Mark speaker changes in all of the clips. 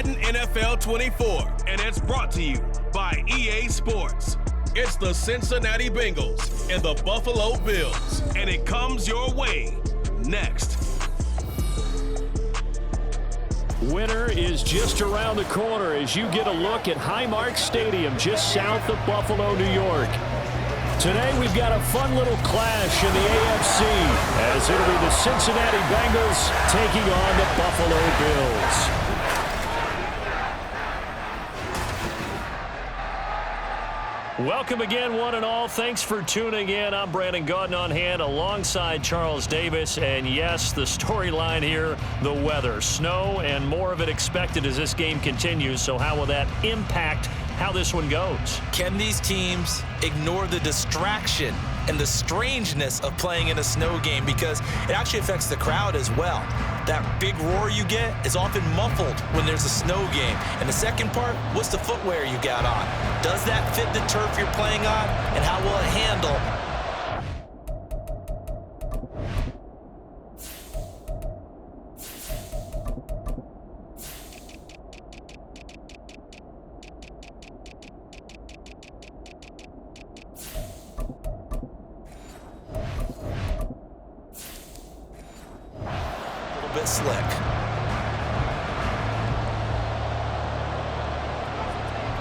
Speaker 1: Madden NFL 24, and it's brought to you by EA Sports. It's the Cincinnati Bengals and the Buffalo Bills, and it comes your way next.
Speaker 2: Winter is just around the corner as you get a look at Highmark Stadium just south of Buffalo, New York. Today we've got a fun little clash in the AFC as it'll be the Cincinnati Bengals taking on the Buffalo Bills. Welcome again, one and all. Thanks for tuning in. I'm Brandon Gaudin on hand alongside Charles Davis. And yes, the storyline here, the weather. Snow and more of it expected as this game continues. So how will that impact how this one goes?
Speaker 3: Can these teams ignore the distraction and the strangeness of playing in a snow game? Because it actually affects the crowd as well. That big roar you get is often muffled when there's a snow game. And the second part, what's the footwear you got on? Does that fit the turf you're playing on? And how will it handle bit slick.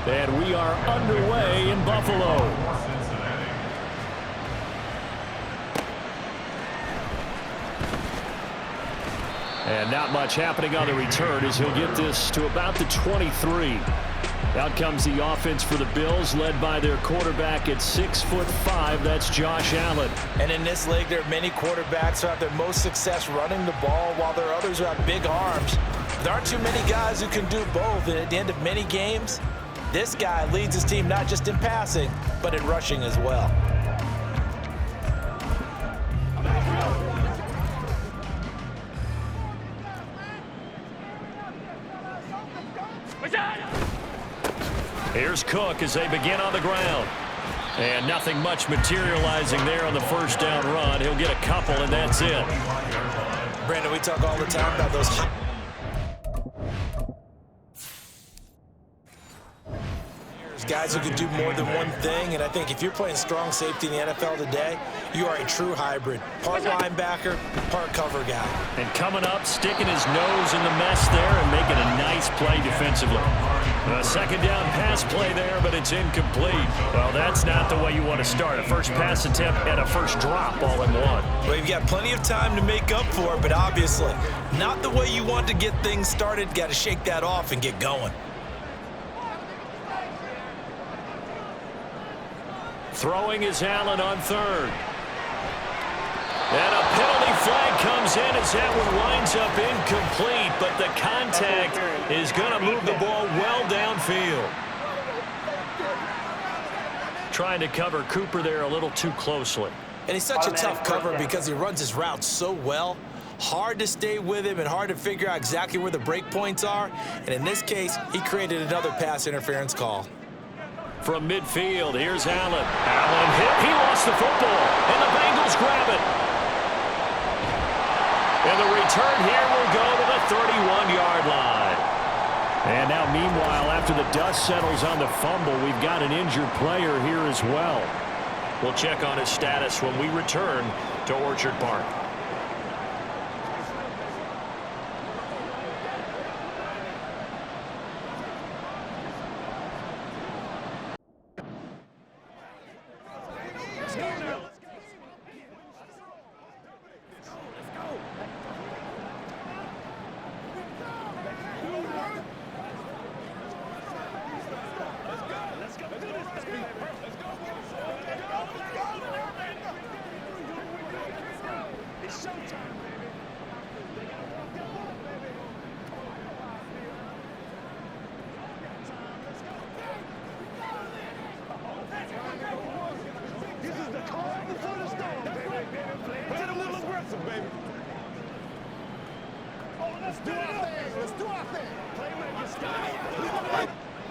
Speaker 2: And we are underway in Buffalo. And not much happening on the return as he'll get this to about the 23. Out comes the offense for the Bills, led by their quarterback at 6'5". That's Josh Allen.
Speaker 3: And in this league, there are many quarterbacks who have their most success running the ball, while there are others who have big arms. There aren't too many guys who can do both. And at the end of many games, this guy leads his team not just in passing, but in rushing as well.
Speaker 2: Here's Cook as they begin on the ground. And nothing much materializing there on the first down run. He'll get a couple, and that's it.
Speaker 3: Brandon, we talk all the time about those guys who can do more than one thing, and I think if you're playing strong safety in the NFL today, you are a true hybrid. Part linebacker, part cover guy.
Speaker 2: And coming up, sticking his nose in the mess there and making a nice play defensively. A second down pass play there, but it's incomplete. Well, that's not the way you want to start. A first pass attempt and a first drop all in one.
Speaker 3: Well, you've got plenty of time to make up for it, but obviously not the way you want to get things started. Got to shake that off and get going.
Speaker 2: Throwing is Allen on third. And a penalty flag comes in as that one winds up incomplete, but the contact is going to move the ball well downfield. Trying to cover Cooper there a little too closely.
Speaker 3: And he's such a tough cover because he runs his routes so well. Hard to stay with him and hard to figure out exactly where the break points are. And in this case, he created another pass interference call.
Speaker 2: From midfield, here's Allen. Allen hit. He lost the football, and the Bengals grab it. And the return here will go to the 31-yard line. And now, meanwhile, after the dust settles on the fumble, we've got an injured player here as well. We'll check on his status when we return to Orchard Park.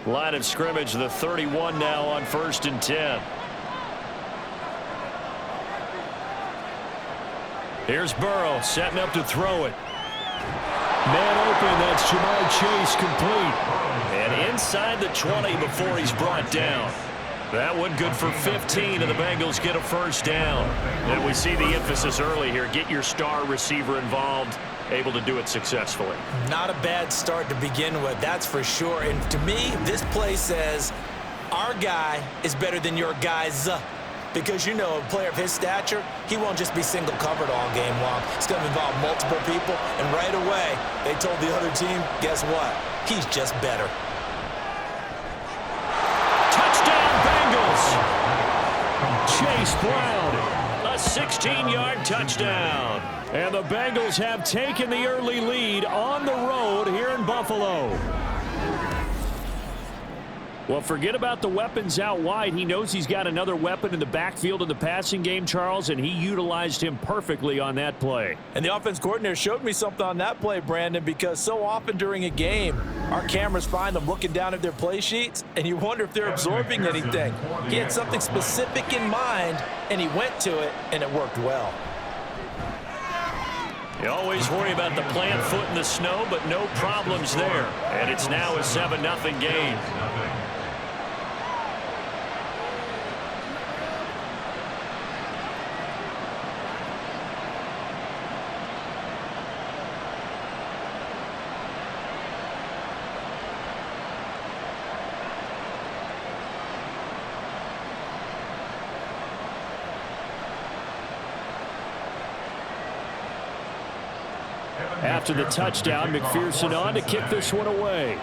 Speaker 2: Line of scrimmage, the 31 now on 1st and 10. Here's Burrow setting up to throw it. Man open, that's Jamar Chase complete. And inside the 20 before he's brought down. That one good for 15, and the Bengals get a first down. And we see the emphasis early here. Get your star receiver involved, able to do it successfully. Not a bad start to begin with, that's for sure. And to me, this play says, our guy is better than your guys. Because, you know, a player of his stature, he won't just be single covered all game long. It's going to involve multiple people. And right away, they told the other team, guess what? He's just better. Chase Brown, a 16-yard touchdown. And the Bengals have taken the early lead on the road here in Buffalo. Well, forget about the weapons out wide. He knows he's got another weapon in the backfield in the passing game, Charles, and he utilized him perfectly on that play. And the offense coordinator showed me something on that play, Brandon, because so often during a game, our cameras find them looking down at their play sheets, and you wonder if they're absorbing anything. He had something specific in mind, and he went to it, and it worked well. You always worry about the plant foot in the snow, but no problems there. And it's now a 7-0 game. After the touchdown, McPherson on to kick this one away.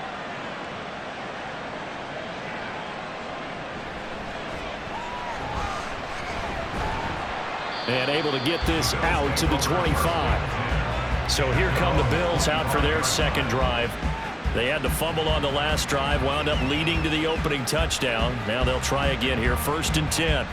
Speaker 2: And able to get this out to the 25. So here come the Bills out for their second drive. They had the fumble on the last drive, wound up leading to the opening touchdown. Now they'll try again here, 1st and 10.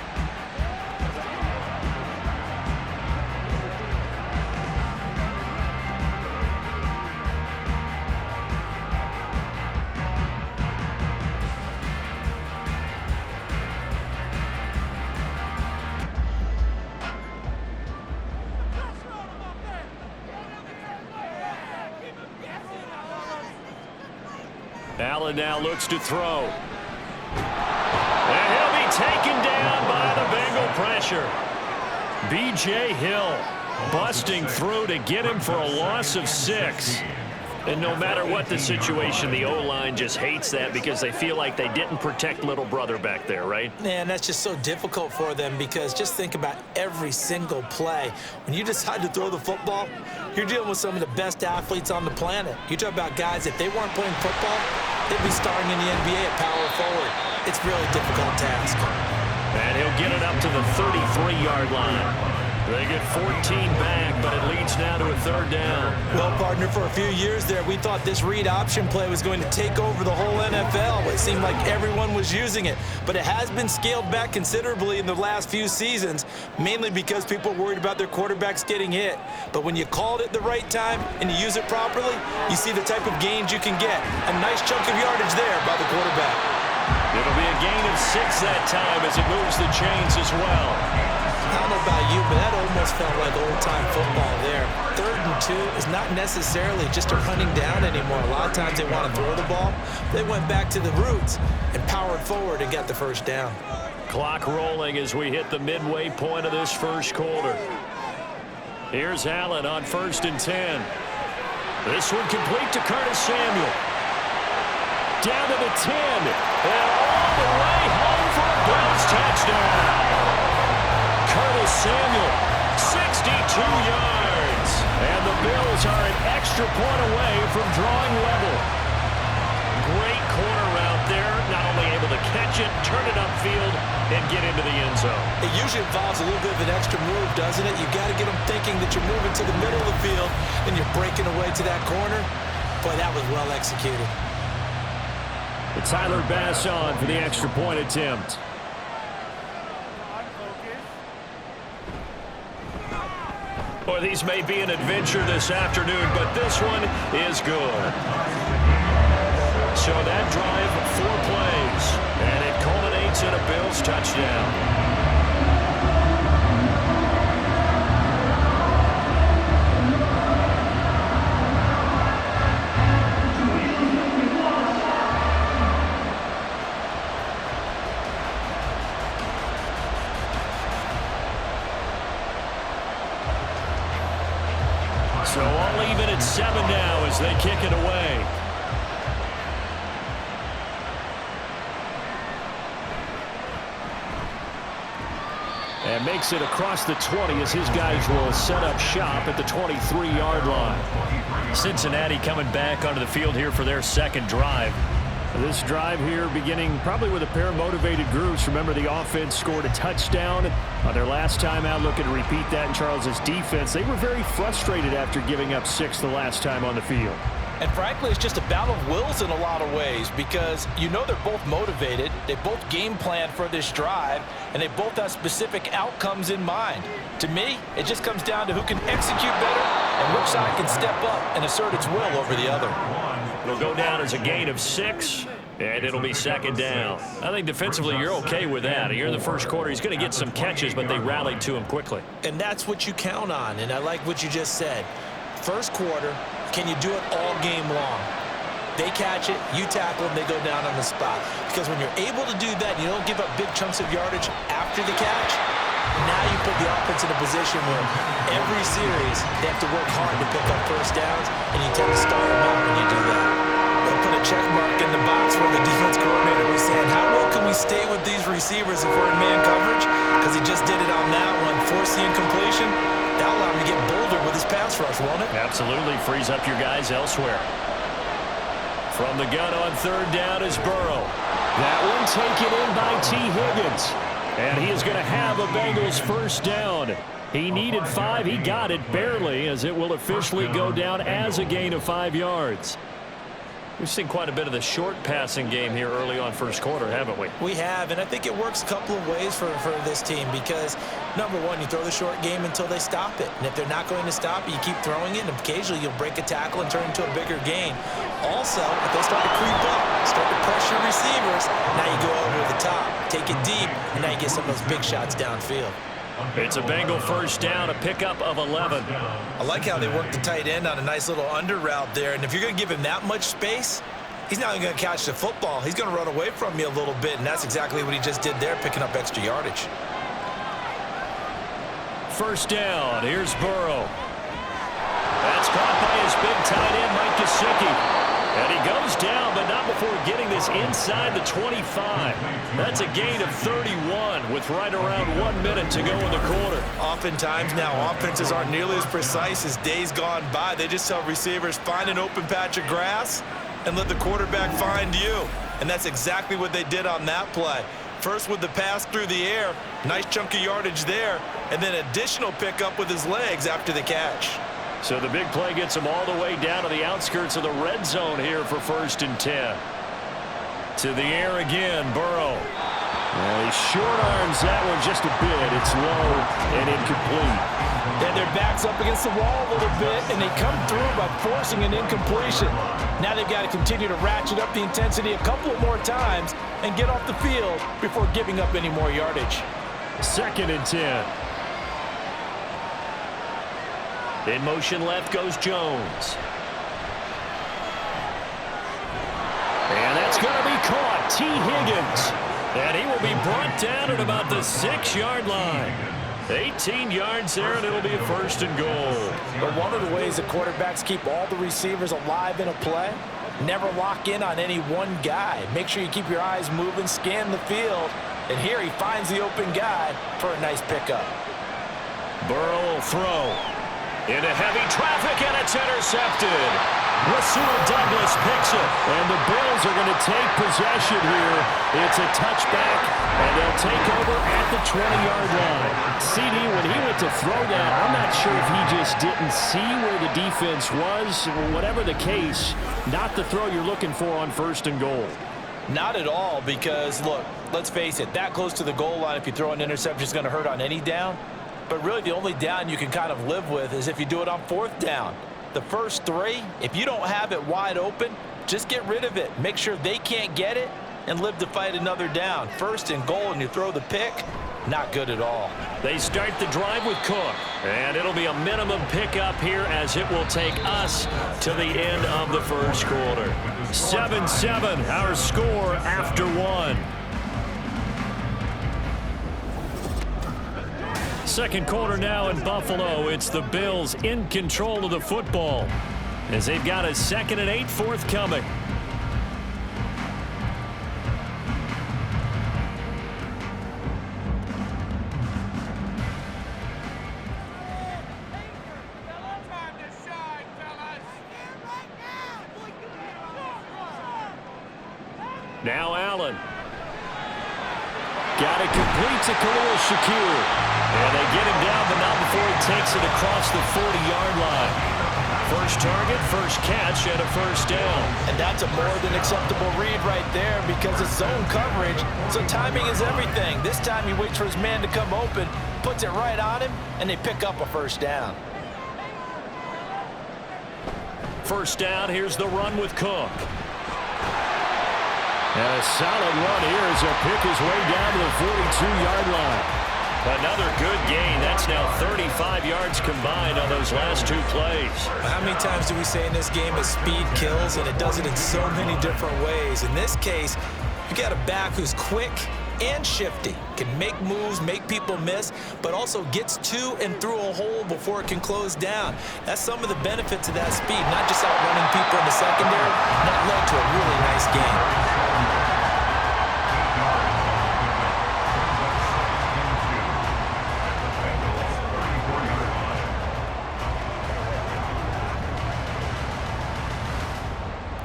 Speaker 2: Allen now looks to throw. And he'll be taken down by the Bengal pressure. B.J. Hill busting through to get him for a loss of 6. And no matter what the situation, the O-line just hates that because they feel like they didn't protect little brother back there, right? Man, that's just so difficult for them because just think about every single play. When you decide to throw the football, you're dealing with some of the best athletes on the planet. You talk about guys, if they weren't playing football, they'd be starring in the NBA at power forward. It's a really difficult task. And he'll get it up to the 33-yard line. They get 14 back, but it leads now to a 3rd down. Well, partner, for a few years there, we thought this read option play was going to take over the whole NFL. It seemed like everyone was using it, but it has been scaled back considerably in the last few seasons, mainly because people are worried about their quarterbacks getting hit. But when you called it the right time and you use it properly, you see the type of gains you can get. A nice chunk of yardage there by the quarterback. It'll be a gain of 6 that time as it moves the chains as well. I don't know about you, but that almost felt like old-time football there. 3rd and 2 is not necessarily just a running down anymore. A lot of times they want to throw the ball. They went back to the roots and powered forward and got the first down. Clock rolling as we hit the midway point of this first quarter. Here's Allen on 1st and 10. This one complete to Curtis Samuel. Down to the 10. And all the way home for a Bills touchdown. Curtis Samuel, 62 yards. And the Bills are an extra point away from drawing level. Great corner route there. Not only able to catch it, turn it upfield, and get into the end zone. It usually involves a little bit of an extra move, doesn't it? You've got to get them thinking that you're moving to the middle of the field and you're breaking away to that corner. Boy, that was well executed. Tyler Bass on for the extra point attempt. Boy, these may be an adventure this afternoon, but this one is good. So that drive, 4 plays, and it culminates in a Bills touchdown. So all even at 7 now as they kick it away. And makes it across the 20 as his guys will set up shop at the 23-yard line. Cincinnati coming back onto the field here for their second drive. This drive here beginning probably with a pair of motivated groups. Remember, the offense scored a touchdown on their last time out. Looking to repeat that in Charles's defense. They were very frustrated after giving up 6 the last time on the field.
Speaker 3: And frankly, it's just a battle of wills in a lot of ways because you know they're both motivated. They both game plan for this drive, and they both have specific outcomes in mind. To me, it just comes down to who can execute better and which side can step up and assert its will over the other.
Speaker 2: It'll go down as a gain of 6, and it'll be second down. I think defensively you're okay with that. Here in the first quarter, he's going to get some catches, but they rallied to him quickly.
Speaker 3: And that's what you count on, and I like what you just said. First quarter, can you do it all game long? They catch it, you tackle them, they go down on the spot. Because when you're able to do that, you don't give up big chunks of yardage after the catch, now you put the offense in a position where every series they have to work hard to pick up first downs, and you tend to start them out when you do that. They'll put a check mark in the box where the defense coordinator was saying, how well can we stay with these receivers if we're in man coverage? Because he just did it on that one, force the incompletion. That'll allow him to get bolder with his pass rush, won't it?
Speaker 2: Absolutely. Frees up your guys elsewhere. From the gun on third down is Burrow. That one taken in by T. Higgins. And he is going to have a Bengals first down. He needed 5. He got it barely as it will officially go down as a gain of 5 yards. We've seen quite a bit of the short passing game here early on first quarter, haven't we?
Speaker 3: We have, and I think it works a couple of ways for this team because, number one, you throw the short game until they stop it. And if they're not going to stop it, you keep throwing it, and occasionally you'll break a tackle and turn it into a bigger gain. Also, if they start to creep up, start to pressure receivers, now you go over the top, take it deep, and now you get some of those big shots downfield.
Speaker 2: It's a Bengal first down, a pickup of 11.
Speaker 3: I like how they work the tight end on a nice little under route there. And if you're going to give him that much space, he's not even going to catch the football. He's going to run away from you a little bit, and that's exactly what he just did there, picking up extra yardage.
Speaker 2: First down, here's Burrow. That's caught by his big tight end, Mike Gesicki. And he goes down, but not before getting this inside the 25. That's a gain of 31 with right around 1 minute to go in the quarter.
Speaker 3: Oftentimes now, offenses aren't nearly as precise as days gone by. They just tell receivers, find an open patch of grass and let the quarterback find you. And that's exactly what they did on that play. First with the pass through the air, nice chunk of yardage there, and then additional pickup with his legs after the catch.
Speaker 2: So the big play gets him all the way down to the outskirts of the red zone here for 1st and 10. To the air again, Burrow. Well, he short arms that one just a bit. It's low and incomplete.
Speaker 3: And their back's up against the wall a little bit, and they come through by forcing an incompletion. Now they've got to continue to ratchet up the intensity a couple more times and get off the field before giving up any more yardage.
Speaker 2: 2nd and 10. In motion left goes Jones. And that's going to be caught. T. Higgins. And he will be brought down at about the 6-yard line. 18 yards there, and it'll be a 1st and goal.
Speaker 3: But one of the ways the quarterbacks keep all the receivers alive in a play, never lock in on any one guy. Make sure you keep your eyes moving, scan the field. And here he finds the open guy for a nice pickup.
Speaker 2: Burrow will throw. Into heavy traffic, and it's intercepted. Rasul Douglas picks it, and the Bills are going to take possession here. It's a touchback, and they'll take over at the 20-yard line. CD, when he went to throw that, I'm not sure if he just didn't see where the defense was. Whatever the case, not the throw you're looking for on 1st and goal.
Speaker 3: Not at all, because, look, let's face it, that close to the goal line, if you throw an interception, is going to hurt on any down. But really the only down you can kind of live with is if you do it on 4th down. The first 3, if you don't have it wide open, just get rid of it. Make sure they can't get it and live to fight another down. 1st and goal and you throw the pick, not good at all.
Speaker 2: They start the drive with Cook, and it'll be a minimum pickup here as it will take us to the end of the first quarter. 7-7, our score after 1. second quarter now in Buffalo. It's the Bills in control of the football as they've got a 2nd and 8 forthcoming. Now Allen. Got it complete to Khalil Shakir. And they get him down, but not before he takes it across the 40-yard line. First target, first catch, and a first down.
Speaker 3: And that's a more than acceptable read right there because it's zone coverage, so timing is everything. This time he waits for his man to come open, puts it right on him, and they pick up a first down.
Speaker 2: First down, here's the run with Cook. And a solid run here as he'll pick his way down to the 42-yard line. Another good gain. That's now 35 yards combined on those last 2 plays.
Speaker 3: How many times do we say in this game that speed kills, and it does it in so many different ways? In this case, you got a back who's quick and shifty, can make moves, make people miss, but also gets to and through a hole before it can close down. That's some of the benefits of that speed, not just outrunning people in the secondary. That led to a really nice game.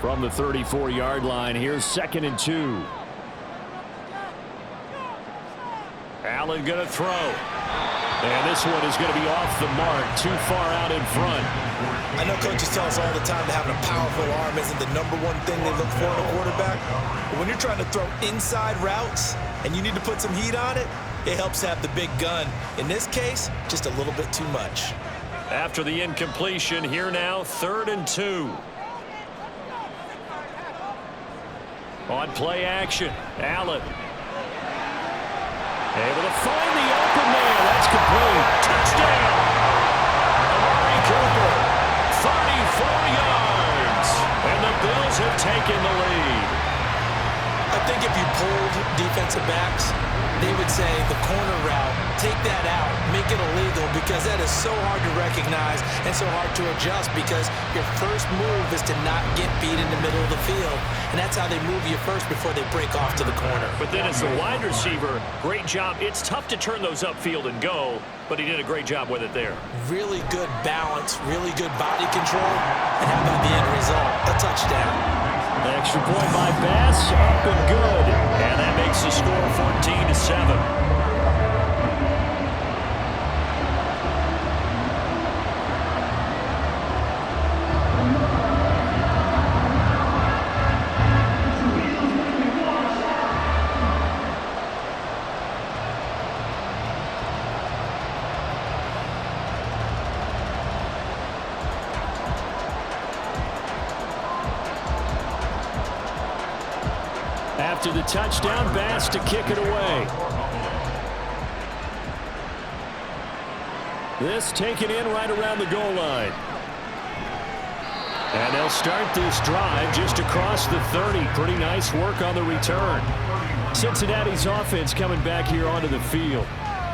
Speaker 2: From the 34-yard line, here's 2nd and 2. Allen going to throw. And this one is going to be off the mark, too far out in front.
Speaker 3: I know coaches tell us all the time that having a powerful arm isn't the #1 thing they look for in a quarterback. But when you're trying to throw inside routes and you need to put some heat on it, it helps have the big gun. In this case, just a little bit too much.
Speaker 2: After the incompletion, here now, 3rd and 2. On play action, Allen. Able to find the open man. That's complete. Touchdown. Amari Cooper, 34 yards. And the Bills have taken the lead.
Speaker 3: I think if you pulled defensive backs, they would say the corner route, take that out, make it illegal, because that is so hard to recognize and so hard to adjust because your first move is to not get beat in the middle of the field. And that's how they move you first before they break off to the corner.
Speaker 2: But then as the wide receiver, great job. It's tough to turn those upfield and go, but he did a great job with it there.
Speaker 3: Really good balance, really good body control. And how about the end result? A touchdown.
Speaker 2: Extra point by Bass, up and good. And that makes the score 14-7. After the touchdown, Bass to kick it away. This taken in right around the goal line. And they'll start this drive just across the 30. Pretty nice work on the return. Cincinnati's offense coming back here onto the field.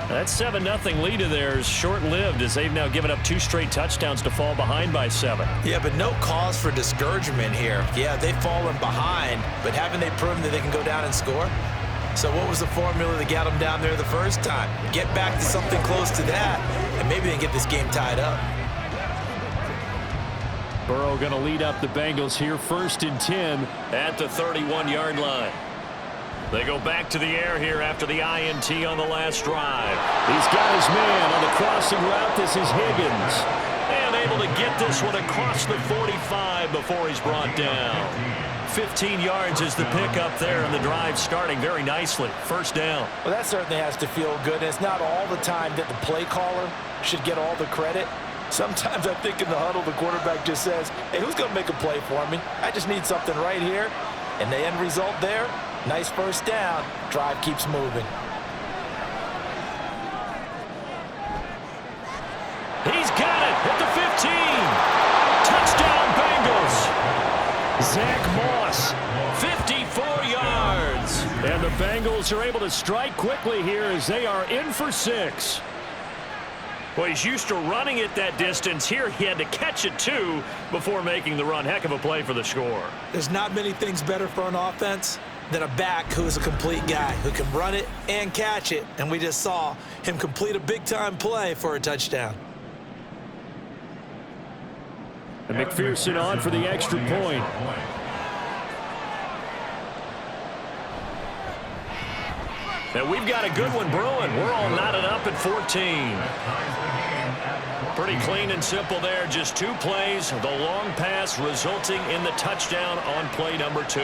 Speaker 2: That 7-0 lead of theirs short-lived as they've now given up 2 straight touchdowns to fall behind by 7.
Speaker 3: Yeah, but no cause for discouragement here. Yeah, they've fallen behind, but haven't they proven that they can go down and score? So what was the formula that got them down there the first time? Get back to something close to that, and maybe they can get this game tied up.
Speaker 2: Burrow going to lead up the Bengals here, 1st and 10 at the 31-yard line. They go back to the air here after the INT on the last drive. He's got his man on the crossing route. This is Higgins. And able to get this one across the 45 before he's brought down. 15 yards is the pickup there, and the drive starting very nicely. First down.
Speaker 3: Well, that certainly has to feel good. And it's not all the time that the play caller should get all the credit. Sometimes I think in the huddle, the quarterback just says, hey, who's going to make a play for me? I just need something right here. And the end result there, nice first down. Drive keeps moving.
Speaker 2: He's got it at the 15. Touchdown Bengals. Zach Moss, 54 yards. And the Bengals are able to strike quickly here as they are in for 6. Well, he's used to running it that distance. Here he had to catch it, too, before making the run. Heck of a play for the score.
Speaker 3: There's not many things better for an offense than a back who is a complete guy, who can run it and catch it. And we just saw him complete a big-time play for a touchdown.
Speaker 2: And McPherson on for the extra point. And we've got a good one brewing. We're all knotted up at 14. Pretty clean and simple there. Just 2 plays. The long pass resulting in the touchdown on play number 2.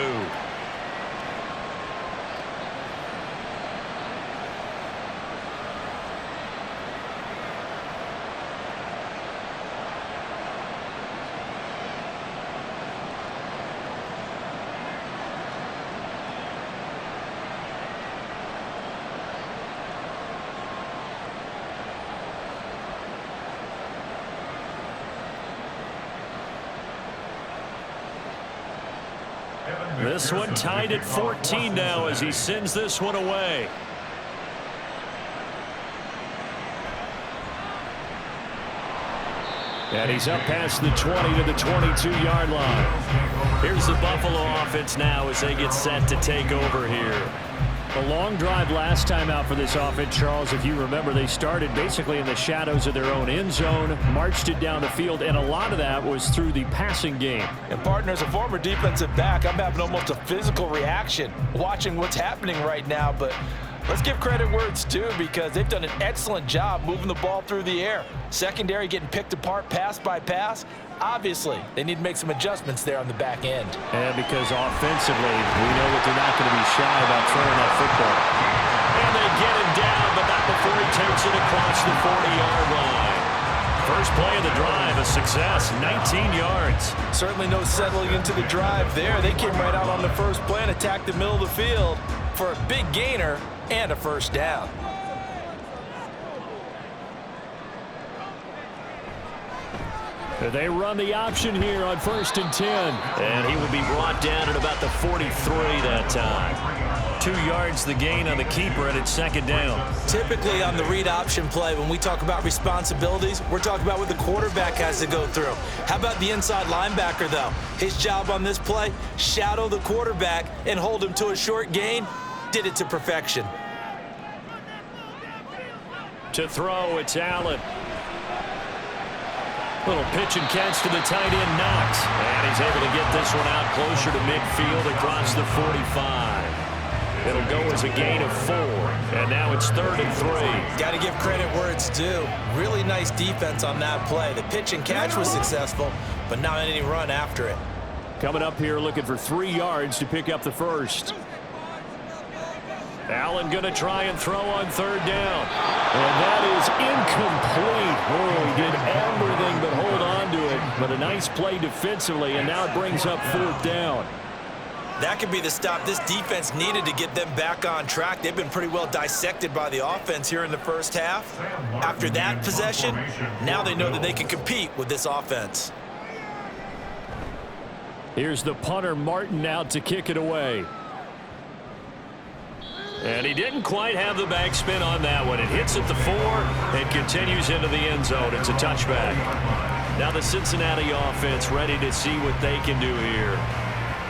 Speaker 2: This one tied at 14 now as he sends this one away. And he's up past the 20 to the 22-yard line. Here's the Buffalo offense now as they get set to take over here. A long drive last time out for this offense, Charles. If you remember, they started basically in the shadows of their own end zone, marched it down the field, and a lot of that was through the passing game.
Speaker 3: And partner, as a former defensive back, I'm having almost a physical reaction watching what's happening right now. But let's give credit where it's due, because they've done an excellent job moving the ball through the air. Secondary getting picked apart pass by pass. Obviously, they need to make some adjustments there on the back end.
Speaker 2: And because offensively, we know that they're not going to be shy about throwing that football. And they get him down, but not before he takes it across the 40-yard line. First play of the drive, a success, 19 yards.
Speaker 3: Certainly no settling into the drive there. They came right out on the first play and attacked the middle of the field for a big gainer and a first down.
Speaker 2: They run the option here on 1st and 10. And he will be brought down at about the 43 that time. 2 yards the gain on the keeper, and it's 2nd down.
Speaker 3: Typically on the read option play, when we talk about responsibilities, we're talking about what the quarterback has to go through. How about the inside linebacker, though? His job on this play, shadow the quarterback and hold him to a short gain. Did it to perfection.
Speaker 2: To throw, it's Allen. Little pitch and catch to the tight end, Knox. And he's able to get this one out closer to midfield across the 45. It'll go as a gain of 4. And now it's 3rd and 3.
Speaker 3: Got to give credit where it's due. Really nice defense on that play. The pitch and catch was successful, but not any run after it.
Speaker 2: Coming up here looking for 3 yards to pick up the first. Allen going to try and throw on 3rd down. And that is incomplete. Oh, he did everything but hold on to it. But a nice play defensively, and now it brings up 4th down.
Speaker 3: That could be the stop this defense needed to get them back on track. They've been pretty well dissected by the offense here in the first half. After that possession, now they know that they can compete with this offense.
Speaker 2: Here's the punter, Martin, out to kick it away. And he didn't quite have the backspin on that one. It hits at the 4 and continues into the end zone. It's a touchback. Now the Cincinnati offense ready to see what they can do here.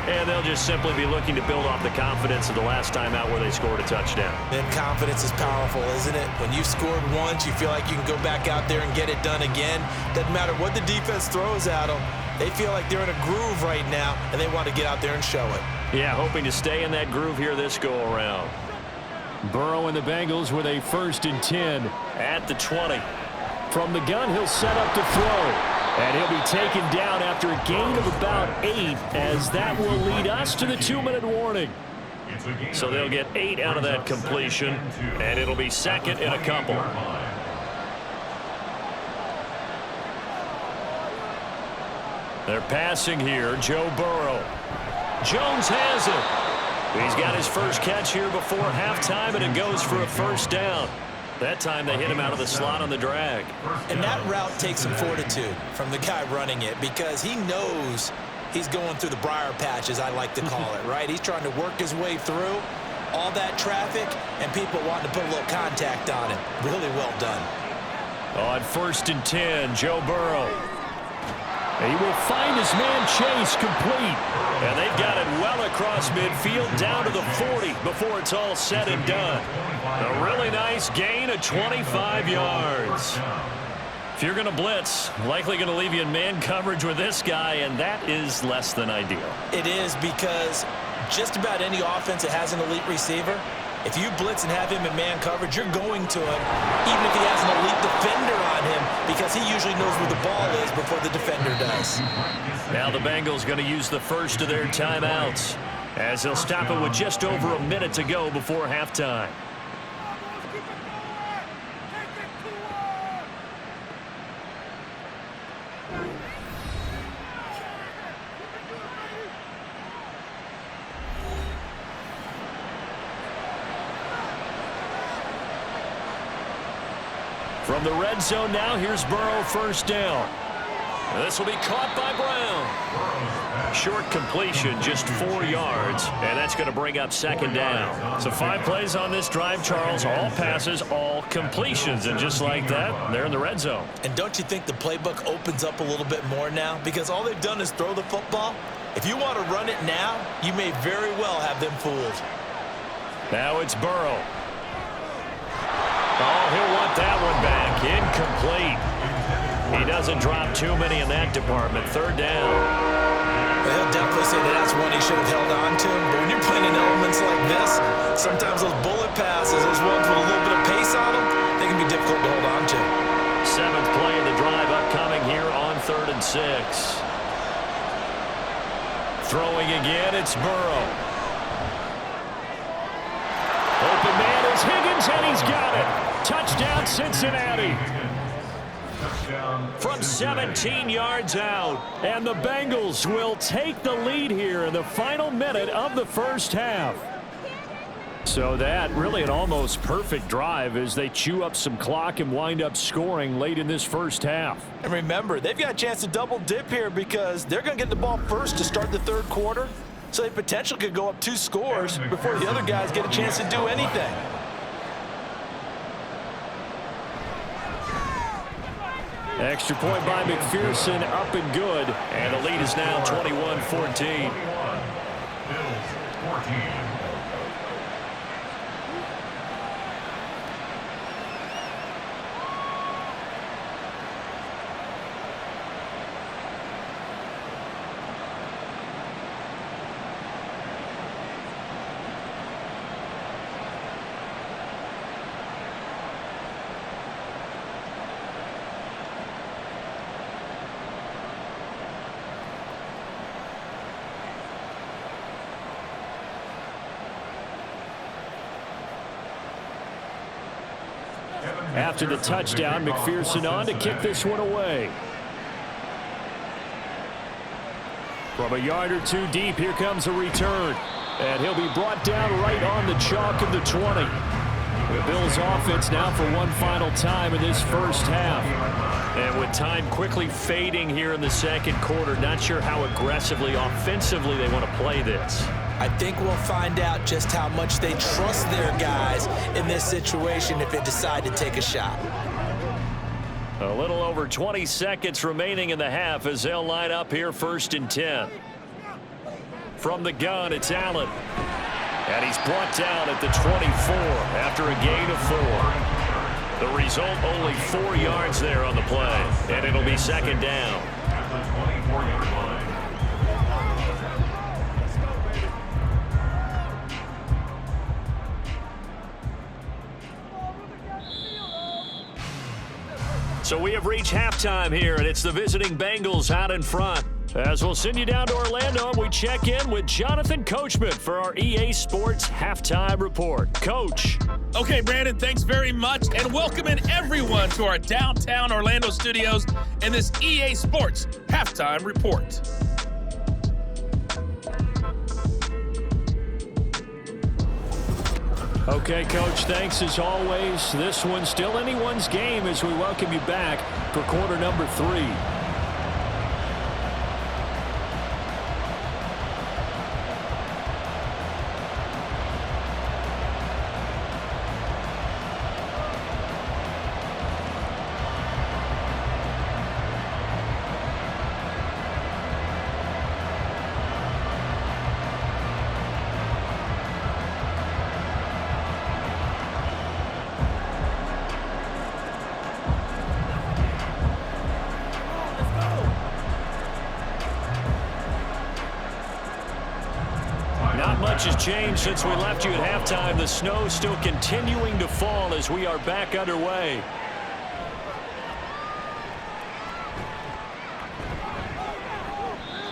Speaker 2: And they'll just simply be looking to build off the confidence of the last time out where they scored a touchdown.
Speaker 3: And confidence is powerful, isn't it? When you've scored once, you feel like you can go back out there and get it done again. Doesn't matter what the defense throws at them. They feel like they're in a groove right now, and they want to get out there and show it.
Speaker 2: Yeah, hoping to stay in that groove here this go-around. Burrow and the Bengals with a 1st and 10 at the 20. From the gun, he'll set up to throw. And he'll be taken down after a gain of about 8, as that will lead us to the 2-minute warning. So they'll get 8 out of that completion, and it'll be 2nd and a couple. They're passing here, Joe Burrow. Jones has it. He's got his first catch here before halftime, and it goes for a 1st down. That time they hit him out of the slot on the drag.
Speaker 3: And that route takes some fortitude from the guy running it, because he knows he's going through the briar patch, as I like to call it, right? He's trying to work his way through all that traffic and people wanting to put a little contact on him. Really well done.
Speaker 2: On 1st and 10, Joe Burrow. He will find his man Chase complete. And they've got it well across midfield down to the 40 before it's all said and done. A really nice gain of 25 yards. If you're going to blitz, likely going to leave you in man coverage with this guy, and that is less than ideal.
Speaker 3: It is, because just about any offense that has an elite receiver, if you blitz and have him in man coverage, you're going to him, even if he has an elite defender on him, because he usually knows where the ball is before the defender does.
Speaker 2: Now the Bengals going to use the first of their timeouts, as they'll stop it with just over a minute to go before halftime. From the red zone now, here's Burrow, first down. This will be caught by Brown. Short completion, just 4 yards, and that's going to bring up second down. So 5 plays on this drive, Charles. All passes, all completions, and just like that, they're in the red zone.
Speaker 3: And don't you think the playbook opens up a little bit more now? Because all they've done is throw the football. If you want to run it now, you may very well have them fooled.
Speaker 2: Now it's Burrow. Oh, he'll want that one back. Incomplete. He doesn't drop too many in that department. Third down.
Speaker 3: He'll definitely say that's one he should have held on to. But when you're playing in elements like this, sometimes those bullet passes, those ones with a little bit of pace on them, they can be difficult to hold on to.
Speaker 2: 7th play of the drive upcoming here on 3rd and 6. Throwing again, it's Burrow. Open man is Higgins, and he's got it. Touchdown, Cincinnati. From 17 yards out. And the Bengals will take the lead here in the final minute of the first half. So that really an almost perfect drive as they chew up some clock and wind up scoring late in this first half.
Speaker 3: And remember, they've got a chance to double dip here because they're going to get the ball first to start the third quarter. So they potentially could go up 2 scores before the other guys get a chance to do anything.
Speaker 2: Extra point by McPherson, up and good. And the lead is now 21-14. After the touchdown, McPherson on to kick this one away. From a yard or 2 deep, here comes a return. And he'll be brought down right on the chalk of the 20. The Bills offense now for one final time in this first half. And with time quickly fading here in the second quarter, not sure how aggressively, offensively they want to play this.
Speaker 3: I think we'll find out just how much they trust their guys in this situation if they decide to take a shot.
Speaker 2: A little over 20 seconds remaining in the half as they'll line up here 1st and 10. From the gun, it's Allen. And he's brought down at the 24 after a gain of 4. The result, only 4 yards there on the play. And it'll be second down. So we have reached halftime here, and it's the visiting Bengals out in front. As we'll send you down to Orlando, we check in with Jonathan Coachman for our EA Sports Halftime Report. Coach.
Speaker 4: Okay, Brandon, thanks very much, and welcome in everyone to our downtown Orlando studios and this EA Sports Halftime Report.
Speaker 2: Okay, Coach, thanks as always. This one's still anyone's game as we welcome you back for quarter number 3. much has changed since we left you at halftime. The snow still continuing to fall as we are back underway.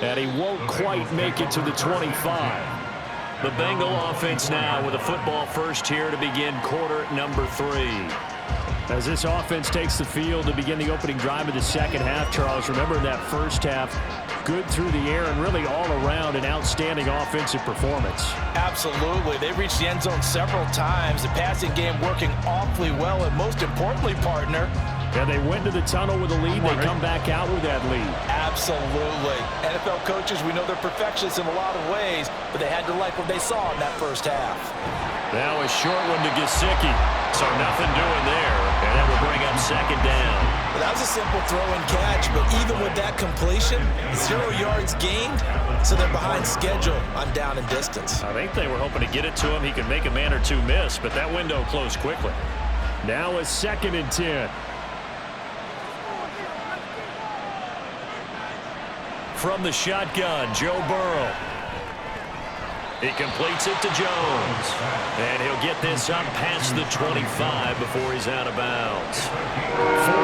Speaker 2: And he won't quite make it to the 25. The Bengal offense now with a football first here to begin quarter number 3. As this offense takes the field to begin the opening drive of the second half, Charles, remember in that first half, good through the air and really all around an outstanding offensive performance.
Speaker 3: Absolutely. They reached the end zone several times. The passing game working awfully well, and most importantly, partner,
Speaker 2: yeah, they went to the tunnel with a lead. They come back out with that lead.
Speaker 3: Absolutely. NFL coaches, we know they're perfectionists in a lot of ways, but they had to like what they saw in that first half.
Speaker 2: Now a short one to Gesicki. So nothing doing there, and that will bring up second down.
Speaker 3: Well, that was a simple throw and catch, but even with that completion, 0 yards gained, so they're behind schedule on down and distance.
Speaker 2: I think they were hoping to get it to him. He could make a man or two miss, but that window closed quickly. Now a 2nd and 10. From the shotgun, Joe Burrow. He completes it to Jones. And he'll get this up past the 25 before he's out of bounds. 4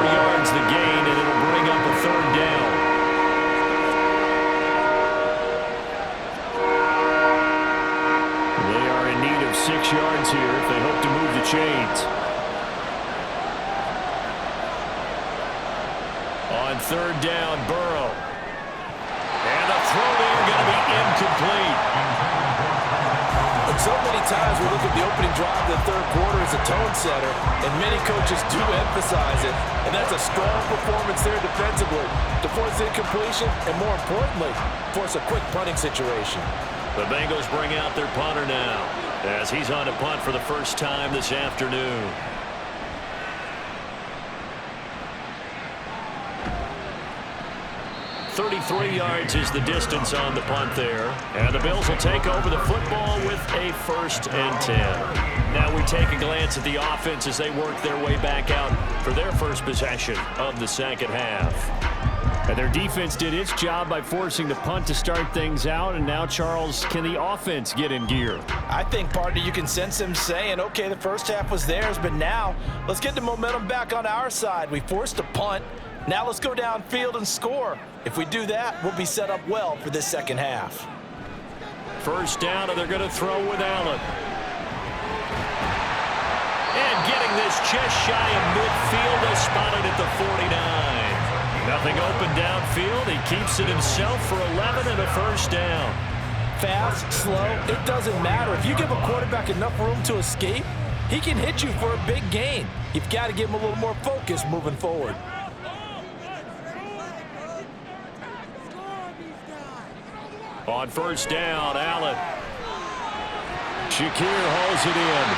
Speaker 2: yards the gain, and it'll bring up a 3rd down. They are in need of 6 yards here if they hope to move the chains. On 3rd down, Burrow. And the throw there going to be incomplete.
Speaker 3: So many times we look at the opening drive of the third quarter as a tone setter, and many coaches do emphasize it, and that's a strong performance there defensively to force incompletion and, more importantly, force a quick punting situation.
Speaker 2: The Bengals bring out their punter now as he's on to punt for the first time this afternoon. 33 yards is the distance on the punt there. And the Bills will take over the football with a 1st and 10. Now we take a glance at the offense as they work their way back out for their first possession of the second half. And their defense did its job by forcing the punt to start things out. And now, Charles, can the offense get in gear?
Speaker 3: I think, partner, you can sense them saying, okay, the first half was theirs, but now let's get the momentum back on our side. We forced a punt. Now let's go downfield and score. If we do that, we'll be set up well for this second half.
Speaker 2: First down, and they're going to throw with Allen. And getting this just shy of midfield, they'll spot it at the 49. Nothing open downfield. He keeps it himself for 11 and a first down.
Speaker 3: Fast, slow, it doesn't matter. If you give a quarterback enough room to escape, he can hit you for a big gain. You've got to give him a little more focus moving forward.
Speaker 2: On first down, Allen. Shakir hauls it in.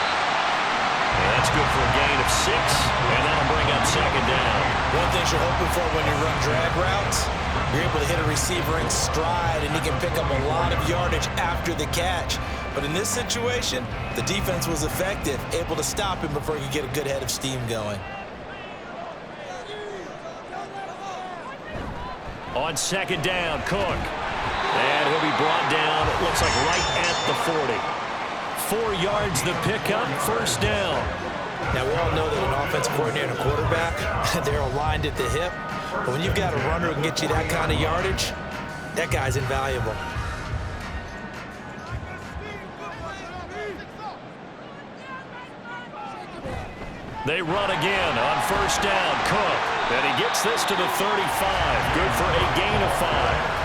Speaker 2: And that's good for a gain of 6, and that'll bring up second down.
Speaker 3: One thing you're hoping for when you run drag routes, you're able to hit a receiver in stride, and he can pick up a lot of yardage after the catch. But in this situation, the defense was effective, able to stop him before he could get a good head of steam going.
Speaker 2: On second down, Cook. And he'll be brought down, it looks like right at the 40. 4 yards the pickup, first down.
Speaker 3: Now, we all know that an offensive coordinator and a quarterback, they're aligned at the hip. But when you've got a runner who can get you that kind of yardage, that guy's invaluable.
Speaker 2: They run again on first down, Cook. And he gets this to the 35, good for a gain of 5.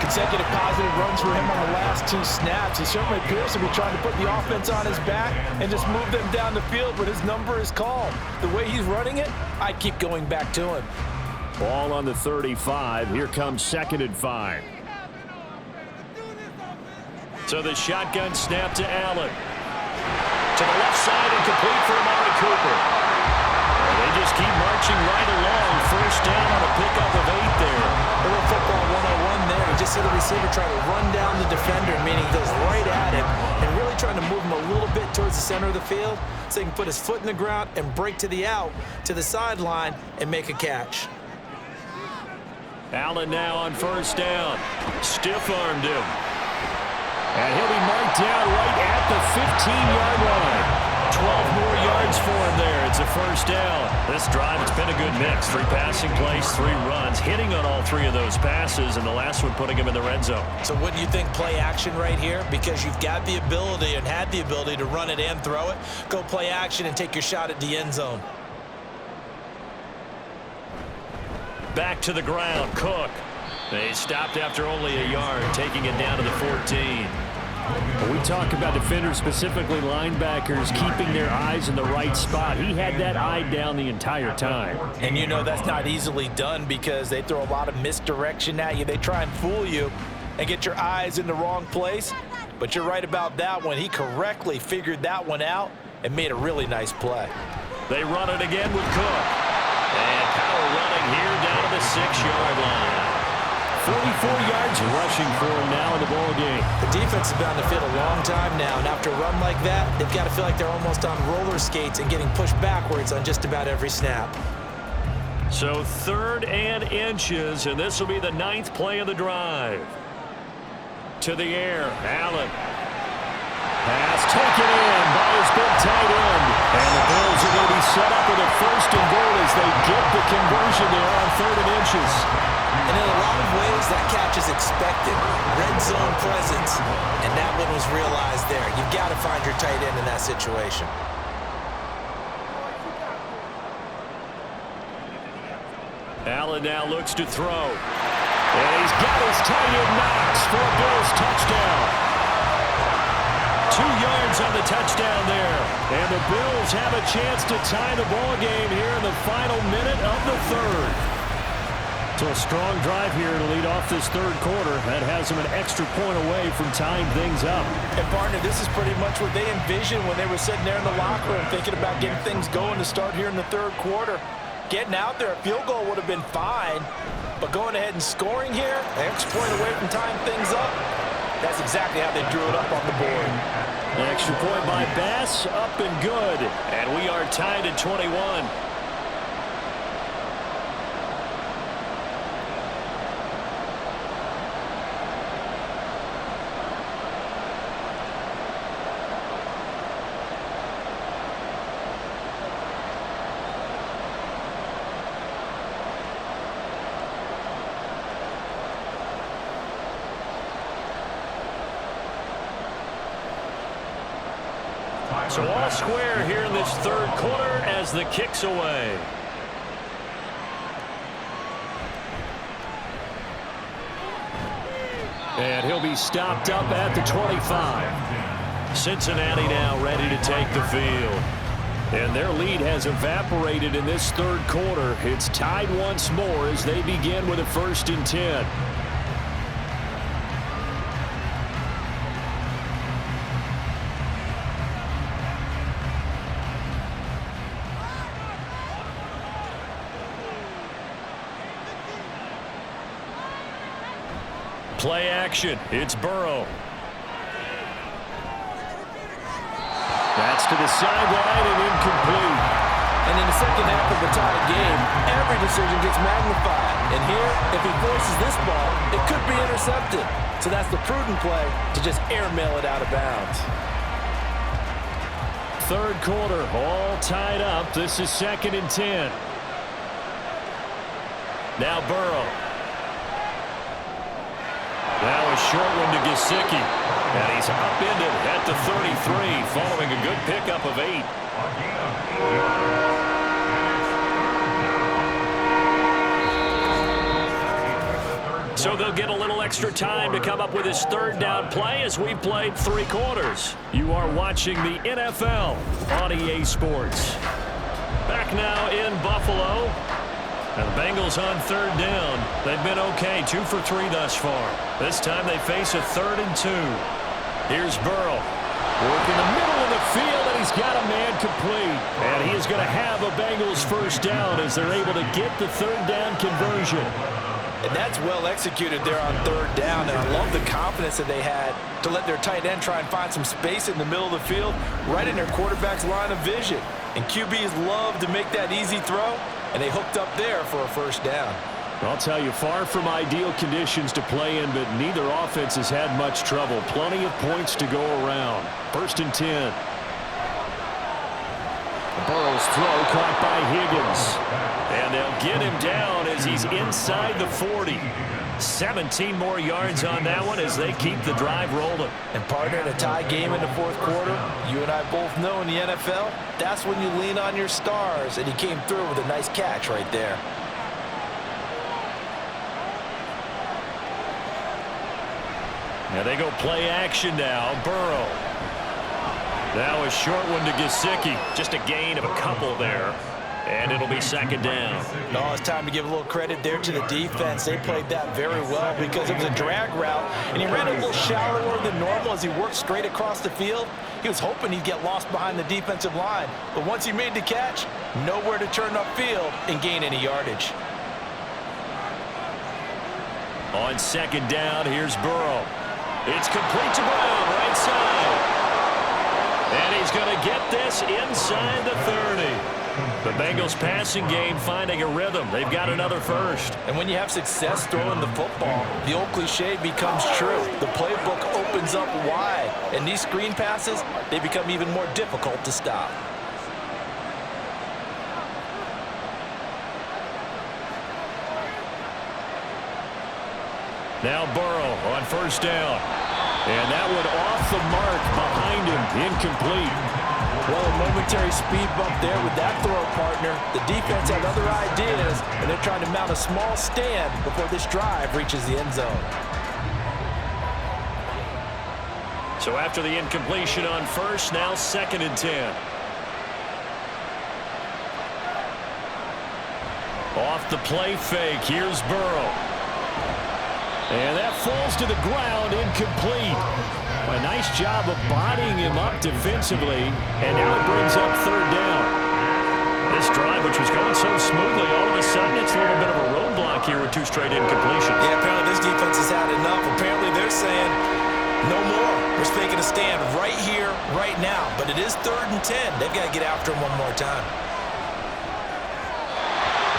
Speaker 3: Consecutive positive runs for him on the last 2 snaps. He certainly appears to be trying to put the offense on his back and just move them down the field, but his number is called. The way he's running it, I keep going back to him.
Speaker 2: Ball on the 35. Here comes 2nd and 5. So the shotgun snap to Allen. To the left side and complete for Amari Cooper. And they just keep marching right along. First down on a pickup of 8 there.
Speaker 3: A little football 101 there. You just see the receiver try to run down the defender, meaning he goes right at him and really trying to move him a little bit towards the center of the field so he can put his foot in the ground and break to the out, to the sideline, and make a catch.
Speaker 2: Allen now on first down. Stiff-armed him. And he'll be marked down right at the 15-yard line. 12 more yards for him there. It's a first down. This drive, it's been a good mix. 3 passing plays, 3 runs, hitting on all 3 of those passes, and the last one putting him in the red zone.
Speaker 3: So wouldn't you think play action right here? Because you've got the ability and had the ability to run it and throw it. Go play action and take your shot at the end zone.
Speaker 2: Back to the ground, Cook. They stopped after only a yard, taking it down to the 14. We talk about defenders, specifically linebackers, keeping their eyes in the right spot. He had that eye down the entire time.
Speaker 3: And you know that's not easily done because they throw a lot of misdirection at you. They try and fool you and get your eyes in the wrong place. But you're right about that one. He correctly figured that one out and made a really nice play.
Speaker 2: They run it again with Cook. And power running here down to the 6-yard line. 44 yards rushing for him now in the ball game.
Speaker 3: The defense has been on the field a long time now, and after a run like that, they've got to feel like they're almost on roller skates and getting pushed backwards on just about every snap.
Speaker 2: So 3rd and inches, and this will be the 9th play of the drive. To the air, Allen. Pass taken in by his big tight end. And the Bills are going to be set up with a 1st and goal as they get the conversion there on 3rd and inches.
Speaker 3: And in a lot of ways, that catch is expected. Red zone presence, and that one was realized there. You've got to find your tight end in that situation.
Speaker 2: Allen now looks to throw. And he's got his tight end Knox for a Bills touchdown. 2 yards on the touchdown there. And the Bills have a chance to tie the ball game here in the final minute of the 3rd. So a strong drive here to lead off this 3rd quarter. That has them an extra point away from tying things up.
Speaker 3: And partner, this is pretty much what they envisioned when they were sitting there in the locker room thinking about getting things going to start here in the 3rd quarter. Getting out there, a field goal would have been fine, but going ahead and scoring here, an extra point away from tying things up, that's exactly how they drew it up on the board.
Speaker 2: An extra point by Bass, up and good. And we are tied at 21. So all square here in this 3rd quarter as the kick's away. And he'll be stopped up at the 25. Cincinnati now ready to take the field. And their lead has evaporated in this 3rd quarter. It's tied once more as they begin with a 1st and 10. Play action. It's Burrow. That's to the sideline and incomplete.
Speaker 3: And in the second half of the tied game, every decision gets magnified. And here, if he forces this ball, it could be intercepted. So that's the prudent play to just airmail it out of bounds.
Speaker 2: 3rd quarter, all tied up. This is 2nd and 10. Now Burrow. Now a short one to Gesicki. And he's upended at the 33, following a good pickup of 8. So they'll get a little extra time to come up with his 3rd down play as we played 3 quarters. You are watching the NFL on EA Sports. Back now in Buffalo. And the Bengals on 3rd down. They've been okay, 2 for 3 thus far. This time they face a 3rd and 2. Here's Burrow. Working the middle of the field, and he's got a man complete. And he is going to have a Bengals 1st down as they're able to get the 3rd down conversion.
Speaker 3: And that's well executed there on 3rd down. And I love the confidence that they had to let their tight end try and find some space in the middle of the field, right in their quarterback's line of vision. And QBs love to make that easy throw. And they hooked up there for a 1st down.
Speaker 2: I'll tell you, far from ideal conditions to play in, but neither offense has had much trouble. Plenty of points to go around. 1st and 10. Burrow's throw caught by Higgins. And they'll get him down as he's inside the 40. 17 more yards on that one as they keep the drive rolling.
Speaker 3: And partner, in a tie game in the 4th quarter, you and I both know in the NFL, that's when you lean on your stars, and he came through with a nice catch right there.
Speaker 2: Now they go play action now. Burrow. Now a short one to Gesicki. Just a gain of a couple there. And it'll be 2nd down.
Speaker 3: No, it's time to give a little credit there to the defense. They played that very well because it was a drag route, and he ran a little shallower than normal as he worked straight across the field. He was hoping he'd get lost behind the defensive line, but once he made the catch, nowhere to turn upfield and gain any yardage.
Speaker 2: On 2nd down, here's Burrow. It's complete to Brown, right side. And he's going to get this inside the 30. The Bengals passing game finding a rhythm. They've got another first.
Speaker 3: And when you have success throwing the football, the old cliche becomes true. The playbook opens up wide, and these screen passes, they become even more difficult to stop.
Speaker 2: Now Burrow on 1st down. And that one off the mark behind him, incomplete.
Speaker 3: Well, a momentary speed bump there with that throw, partner. The defense had other ideas, and they're trying to mount a small stand before this drive reaches the end zone.
Speaker 2: So after the incompletion on 1st, now 2nd and 10. Off the play fake, here's Burrow. And that falls to the ground, incomplete. A nice job of bodying him up defensively, and now it brings up 3rd down. This drive, which was going so smoothly, all of a sudden it's a little bit of a roadblock here with 2 straight incompletions.
Speaker 3: Yeah, apparently this defense has had enough. Apparently they're saying, no more. We're taking a stand right here, right now. But it is 3rd and 10. They've got to get after him one more time.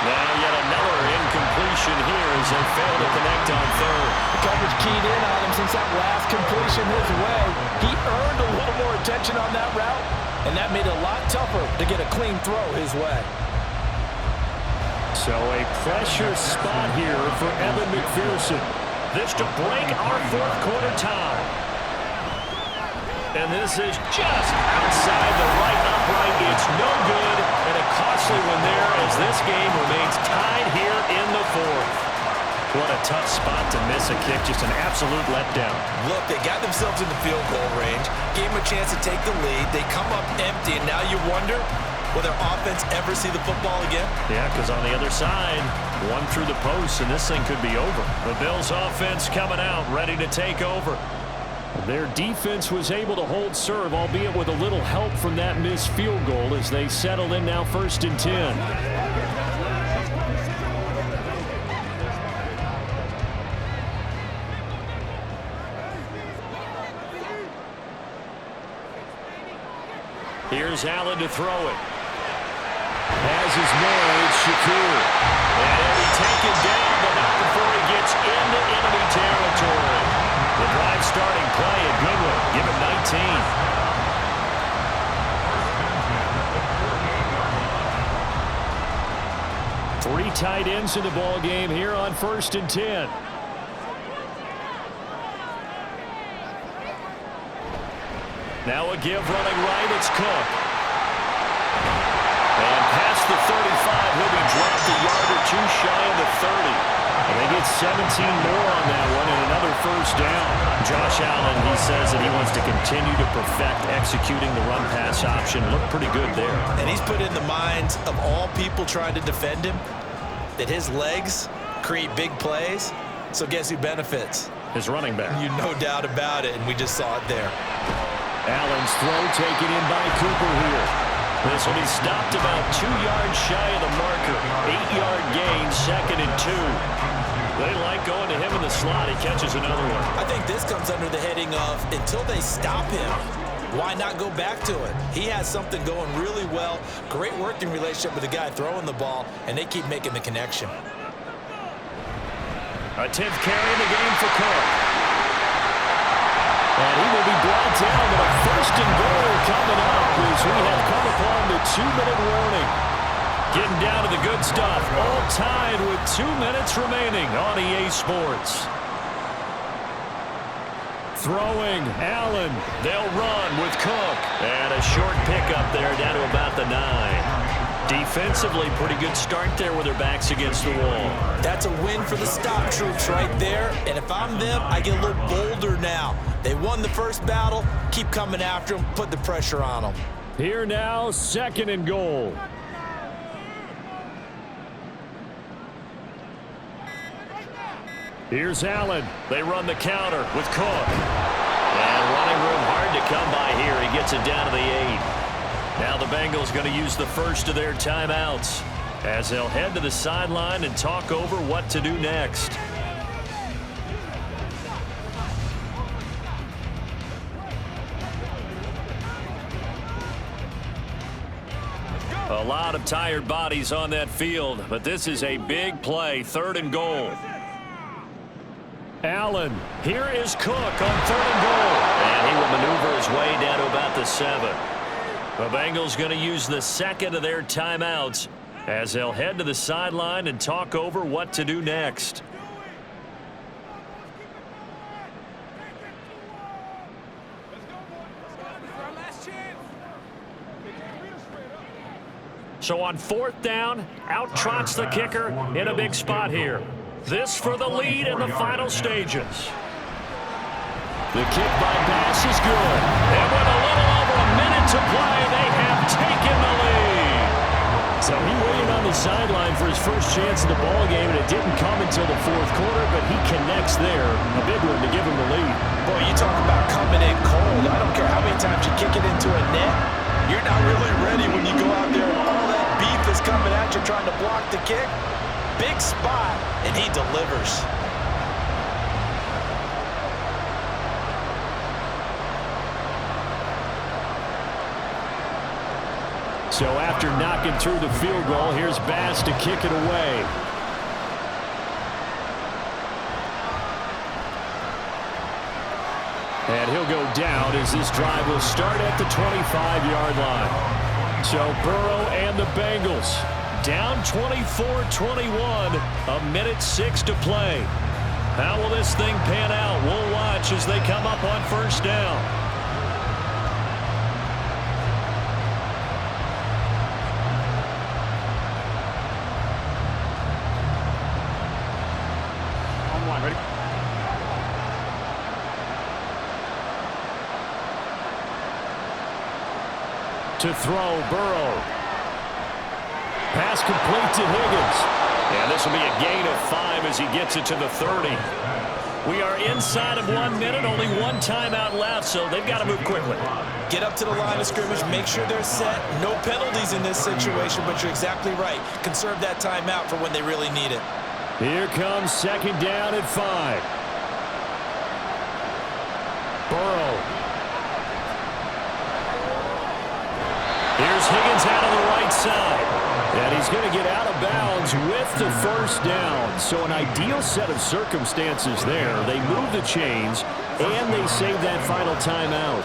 Speaker 2: Now yet another incompletion here as they fail to connect on 3rd.
Speaker 3: The coverage keyed in on him since that last completion his way. He earned a little more attention on that route, and that made it a lot tougher to get a clean throw his way.
Speaker 2: So a pressure spot here for Evan McPherson. This to break our 4th quarter tie. And this is just outside the right upright. It's no good, and a costly one there as this game remains tied here in the 4th. What a tough spot to miss a kick. Just an absolute letdown.
Speaker 3: Look, they got themselves in the field goal range, gave them a chance to take the lead. They come up empty, and now you wonder, will their offense ever see the football again?
Speaker 2: Yeah, because on the other side, one through the post, and this thing could be over. The Bills offense coming out, ready to take over. Their defense was able to hold serve, albeit with a little help from that missed field goal as they settle in now 1st and 10. Here's Allen to throw it. Has his man, it's Shakur. And he taken down, but not before he gets into enemy territory. The drive starting play, a good one. Give him 19. 3 tight ends in the ball game here on 1st and 10. Now a give running right, it's Cook. And past the 35, he'll be dropped a yard or 2 shy of the 30. And they get 17 more on that one and another 1st down. Josh Allen, he says that he wants to continue to perfect executing the run-pass option. Looked pretty good there.
Speaker 3: And he's put in the minds of all people trying to defend him that his legs create big plays. So guess who benefits?
Speaker 2: His running back.
Speaker 3: You no doubt about it, and we just saw it there.
Speaker 2: Allen's throw taken in by Cooper here. This will be stopped about 2 yards shy of the marker. 8-yard gain, 2nd and 2. They like going to him in the slot. He catches another one.
Speaker 3: I think this comes under the heading of until they stop him, why not go back to it? He has something going really well. Great working relationship with the guy throwing the ball, and they keep making the connection.
Speaker 2: A 10th carry in the game for Cook. And he will be brought down with a 1st and goal coming up as we have come upon the 2-minute warning. Getting down to the good stuff. All tied with 2 minutes remaining on EA Sports. Throwing, Allen. They'll run with Cook. And a short pickup there down to about the 9. Defensively, pretty good start there with their backs against the wall.
Speaker 3: That's a win for the stop troops right there. And if I'm them, I get a little bolder now. They won the first battle. Keep coming after them. Put the pressure on them.
Speaker 2: Here now, 2nd and goal. Here's Allen. They run the counter with Cook. And running room hard to come by here. He gets it down to the 8. Now the Bengals going to use the first of their timeouts as they'll head to the sideline and talk over what to do next. A lot of tired bodies on that field, but this is a big play, 3rd and goal. Allen, here is Cook on 3rd and goal. And he will maneuver his way down to about the 7. The Bengals going to use the 2nd of their timeouts as they'll head to the sideline and talk over what to do next. So on 4th down, out trots the kicker in a big spot here. This for the lead in the final stages. The kick by Bass is good. And with a little over a minute to play, they have taken the lead. So he waited on the sideline for his first chance in the ball game, and it didn't come until the 4th quarter, but he connects there. A big one to give him the lead.
Speaker 3: Boy, you talk about coming in cold. I don't care how many times you kick it into a net. You're not really ready when you go out there and all that beef is coming at you trying to block the kick. Big spot, and he delivers.
Speaker 2: So after knocking through the field goal, here's Bass to kick it away. And he'll go down as this drive will start at the 25-yard line. So Burrow and the Bengals down 24-21, 1:06 to play. How will this thing pan out? We'll watch as they come up on 1st down. To throw, Burrow. Pass complete to Higgins. And this will be a gain of 5 as he gets it to the 30. We are inside of 1 minute, only 1 timeout left, so they've got to move quickly.
Speaker 3: Get up to the line of scrimmage, make sure they're set. No penalties in this situation, but you're exactly right. Conserve that timeout for when they really need it.
Speaker 2: Here comes 2nd down at 5. Burrow. Here's Higgins out on the right side. And he's going to get out of bounds with the 1st down. So an ideal set of circumstances there. They move the chains, and they save that final timeout.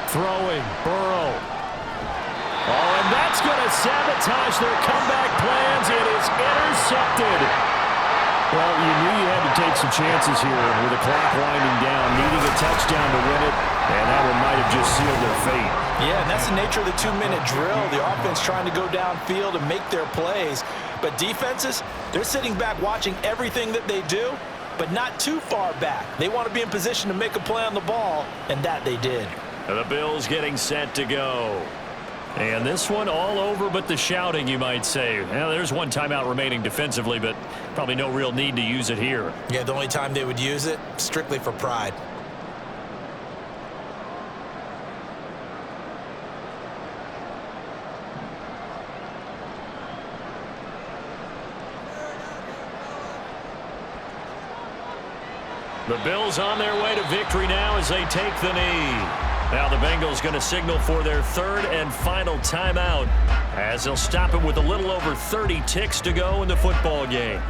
Speaker 2: Throwing, Burrow. Oh, and that's going to sabotage their comeback plans. It is intercepted. Well, you knew you had to take some chances here with the clock winding down, needing a touchdown to win it, and that one might have just sealed their fate.
Speaker 3: Yeah, and that's the nature of the 2-minute drill. The offense trying to go downfield and make their plays. But defenses, they're sitting back watching everything that they do, but not too far back. They want to be in position to make a play on the ball, and that they did.
Speaker 2: The Bills getting set to go. And this one all over but the shouting, you might say. Well, there's 1 timeout remaining defensively, but probably no real need to use it here.
Speaker 3: Yeah, the only time they would use it, strictly for pride.
Speaker 2: The Bills on their way to victory now as they take the knee. Now the Bengals going to signal for their third and final timeout as they'll stop it with a little over 30 ticks to go in the football game.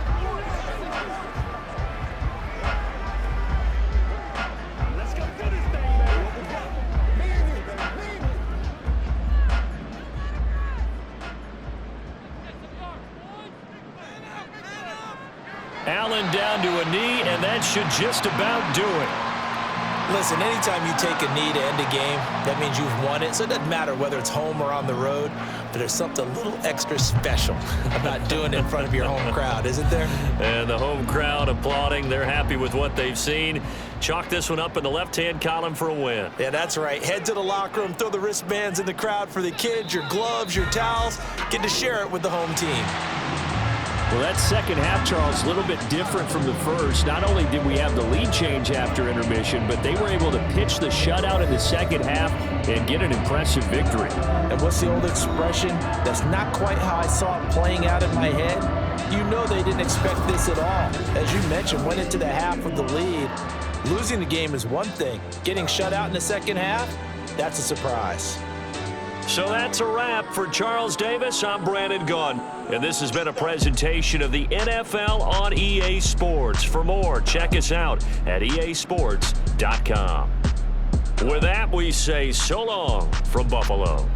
Speaker 2: Allen down to a knee, and that should just about do it.
Speaker 3: Listen, anytime you take a knee to end a game, that means you've won it. So it doesn't matter whether it's home or on the road, but there's something a little extra special about doing it in front of your home crowd, isn't there?
Speaker 2: And the home crowd applauding. They're happy with what they've seen. Chalk this one up in the left-hand column for a win.
Speaker 3: Yeah, that's right. Head to the locker room, throw the wristbands in the crowd for the kids, your gloves, your towels. Get to share it with the home team.
Speaker 2: Well, that second half, Charles, a little bit different from the first. Not only did we have the lead change after intermission, but they were able to pitch the shutout in the second half and get an impressive victory.
Speaker 3: And what's the old expression? That's not quite how I saw it playing out in my head. You know they didn't expect this at all. As you mentioned, went into the half with the lead. Losing the game is one thing. Getting shut out in the second half, that's a surprise.
Speaker 2: So that's a wrap for Charles Davis. I'm Brandon Gunn, and this has been a presentation of the NFL on EA Sports. For more, check us out at easports.com. With that, we say so long from Buffalo.